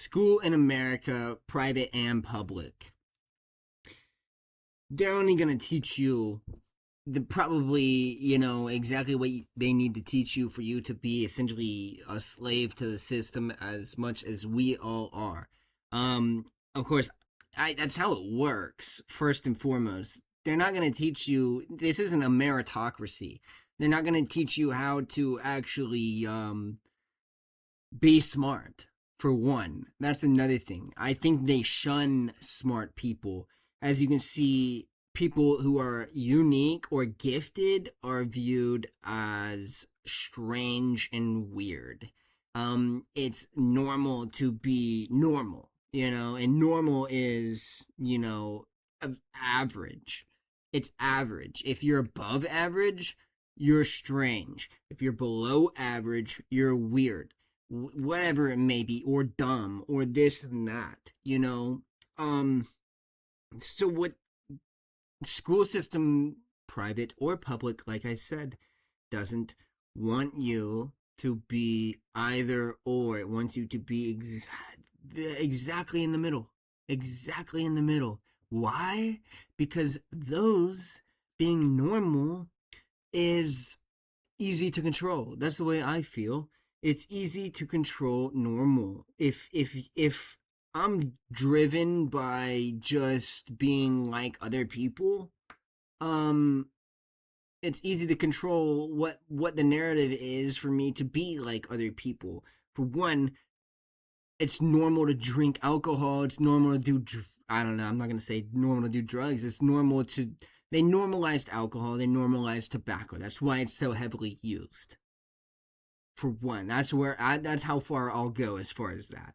School in America, private and public, they're only going to teach you exactly what they need to teach you for you to be essentially a slave to the system as much as we all are. Of course, that's how it works. First and foremost, they're not going to teach you. This isn't a meritocracy. They're not going to teach you how to actually be smart. For one, that's another thing. I think they shun smart people. As you can see, people who are unique or gifted are viewed as strange and weird. It's normal to be normal, and normal is, average. It's average. If you're above average, you're strange. If you're below average, you're weird. Whatever it may be, or dumb, or this and that. So what school system, private or public, like I said, doesn't want you to be either or. It wants you to be exactly in the middle. Exactly in the middle. Why? Because those being normal is easy to control. That's the way I feel. It's easy to control normal. If I'm driven by just being like other people, um it's easy to control what the narrative is for me to be like other people. For one, it's normal to drink alcohol. It's normal to do, I don't know, I'm not going to say normal to do drugs. It's normal to, they normalized alcohol. They normalized tobacco. That's why it's so heavily used. For one, that's how far I'll go as far as that.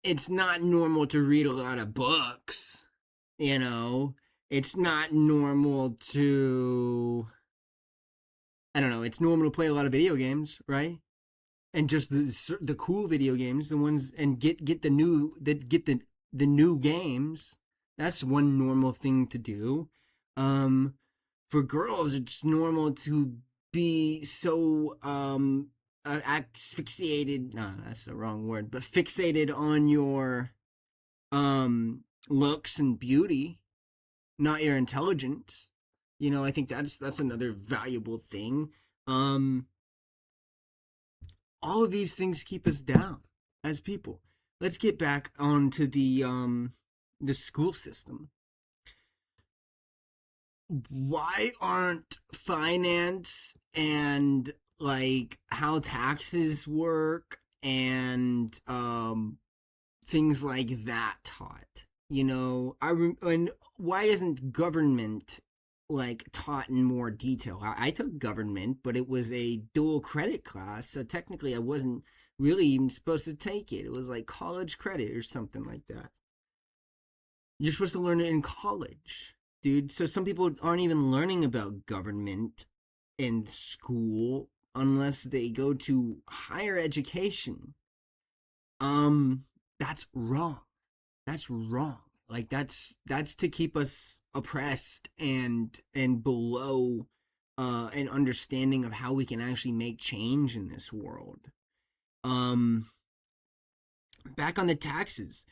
It's not normal to read a lot of books, you know. It's not normal to, I don't know, it's normal to play a lot of video games, right? And just the cool video games, the ones, and get the new games. That's one normal thing to do. Um, for girls, it's normal to be so asphyxiated. No, that's the wrong word, but fixated on your looks and beauty, not your intelligence. I think that's another valuable thing. Um, all of these things keep us down as people. Let's get back onto the school system. Why aren't finance and like how taxes work and things like that taught? And why isn't government like taught in more detail? I took government, but it was a dual credit class, so technically I wasn't really even supposed to take it. It was like college credit or something like that. You're supposed to learn it in college, dude. So some people aren't even learning about government in school unless they go to higher education. That's wrong. That's wrong. Like that's to keep us oppressed and below an understanding of how we can actually make change in this world. Um Back on the taxes.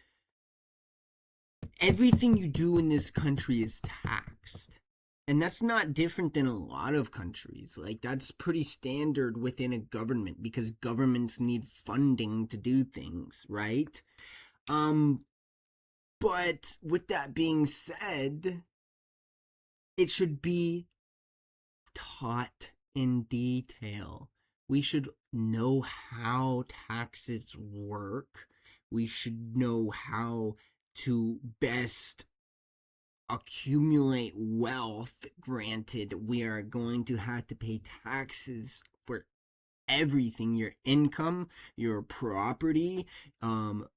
Everything you do in this country is taxed. And that's not different than a lot of countries. Like, that's pretty standard within a government because governments need funding to do things, right? But with that being said, it should be taught in detail. We should know how taxes work. We should know how to best accumulate wealth. Granted, we are going to have to pay taxes for everything, your income, your property,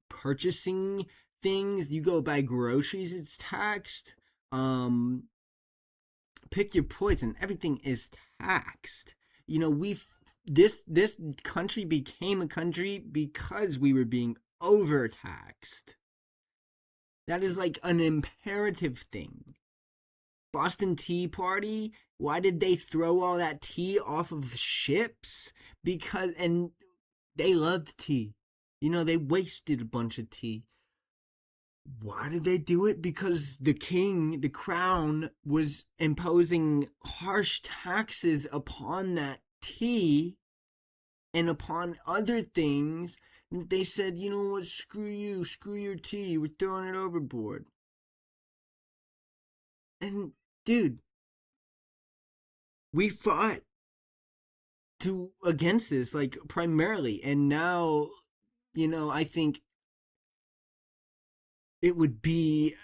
purchasing things. You go buy groceries, it's taxed. Pick your poison, everything is taxed. We've this country became a country because we were being overtaxed. That is like an imperative thing. Boston Tea Party, why did they throw all that tea off of ships? And they loved tea. They wasted a bunch of tea. Why did they do it? Because the king, the crown, was imposing harsh taxes upon that tea and upon other things. They said, you know what, screw you, screw your tea, we're throwing it overboard. And, dude, we fought against this, like, primarily. And now, I think it would be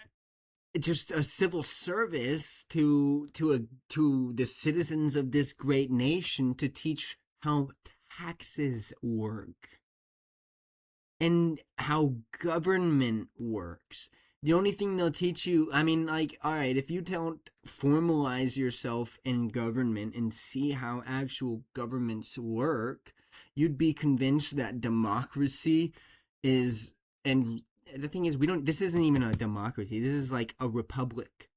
just a civil service to the citizens of this great nation to teach how taxes work and how government works. The only thing they'll teach you, I mean, like, all right, if you don't formalize yourself in government and see how actual governments work, you'd be convinced that democracy is, and the thing is, this isn't even a democracy. This is like a republic.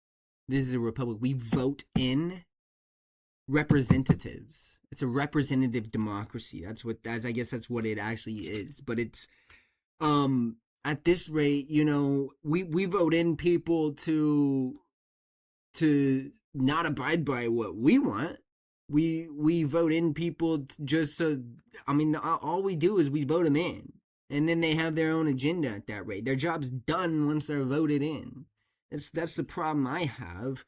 This is a republic. We vote in representatives. It's a representative democracy. I guess that's what it actually is. But it's, at this rate, we vote in people to not abide by what we want. We vote in people just so, I mean, all we do is we vote them in. And then they have their own agenda at that rate. Their job's done once they're voted in. That's the problem I have.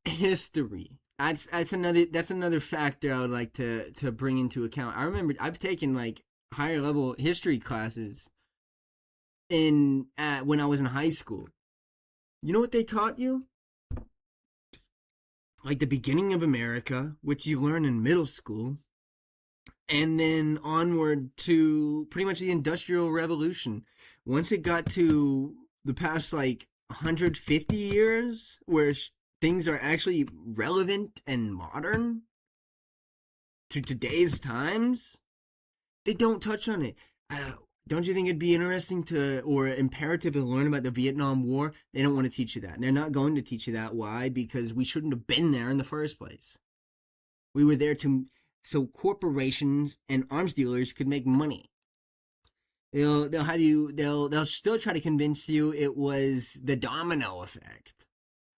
History. That's another factor I would like to bring into account. I remember I've taken like higher level history classes when I was in high school. You know what they taught you? Like the beginning of America, which you learn in middle school, and then onward to pretty much the Industrial Revolution. Once it got to the past like 150 years, where things are actually relevant and modern to today's times, they don't touch on it. Don't you think it'd be interesting or imperative to learn about the Vietnam War? They don't want to teach you that. They're not going to teach you that. Why? Because we shouldn't have been there in the first place. We were there so corporations and arms dealers could make money. They'll still try to convince you it was the domino effect,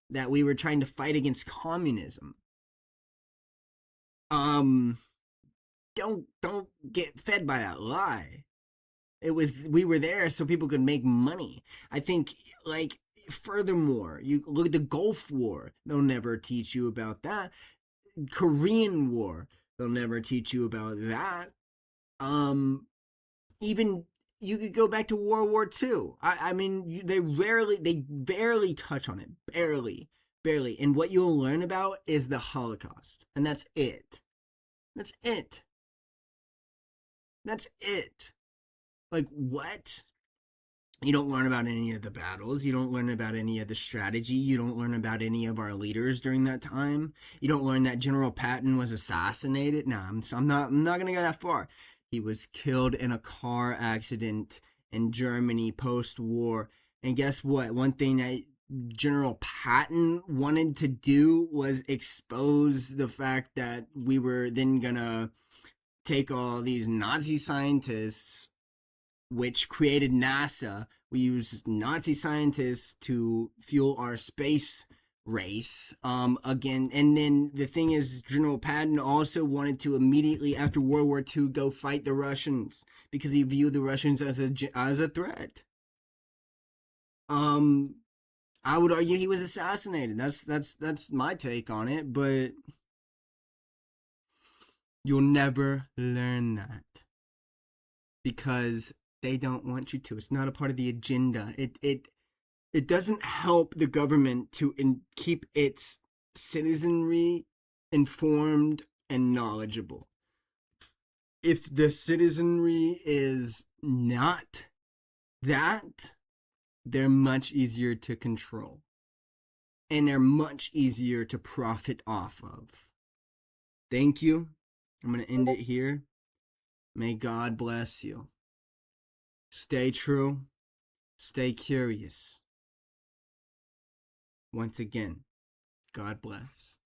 that we were trying to fight against communism. Don't get fed by that lie. We were there so people could make money. I think, like, furthermore, you look at the Gulf War, they'll never teach you about that. Korean War, they'll never teach you about that. Even you could go back to World War II. I mean, they barely touch on it. Barely. And what you'll learn about is the Holocaust. And that's it. That's it. Like, what? You don't learn about any of the battles. You don't learn about any of the strategy. You don't learn about any of our leaders during that time. You don't learn that General Patton was assassinated. No, I'm not going to go that far. He was killed in a car accident in Germany post-war. And guess what? One thing that General Patton wanted to do was expose the fact that we were then going to take all these Nazi scientists, which created NASA. We used Nazi scientists to fuel our space race again. And then the thing is, General Patton also wanted to immediately after World War II go fight the Russians because he viewed the Russians as a threat. I would argue he was assassinated. That's my take on it, but you'll never learn that because they don't want you to. It's not a part of the agenda. It doesn't help the government to keep its citizenry informed and knowledgeable. If the citizenry is not that, they're much easier to control. And they're much easier to profit off of. Thank you. I'm going to end it here. May God bless you. Stay true. Stay curious. Once again, God bless.